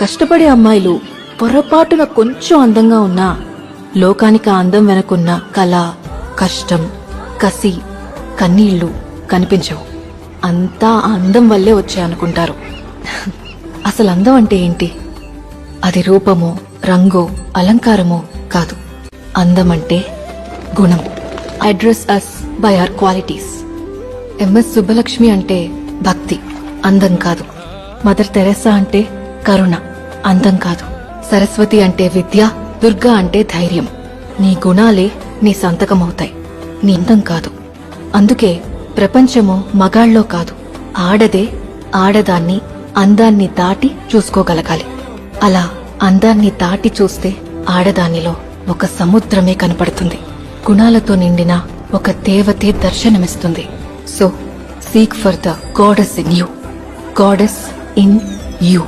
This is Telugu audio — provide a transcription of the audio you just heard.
కష్టపడే అమ్మాయిలు పొరపాటున కొంచెం అందంగా ఉన్నా లోకానికి ఆ అందం వెనకున్న కళ, కష్టం, కసి, కన్నీళ్లు కనిపించవు. అంతా ఆ అందం వల్లే వచ్చాయనుకుంటారు. అసలు అందం అంటే ఏంటి? అది రూపమో, రంగో, అలంకారమో కాదు. అందం అంటే గుణం. Address us by our qualities. MS Subbalakshmi అంటే భక్తి, అందం కాదు. మదర్ తెరెసా అంటే కరుణ, అందం కాదు. సరస్వతి అంటే విద్య, దుర్గా అంటే ధైర్యం. నీ గుణాలే నీ సంతకమవుతాయి, నీ అందం కాదు. అందుకే ప్రపంచము మగాళ్ళలో కాదు, ఆడదే ఆడదాన్ని అందాన్ని దాటి చూసుకోగలగాలి. అలా అందాన్ని దాటి చూస్తే ఆడదానిలో ఒక సముద్రమే కనపడుతుంది. గుణాలతో నిండిన ఒక దేవతే దర్శనమిస్తుంది. So seek for the goddess in you. Goddess in you.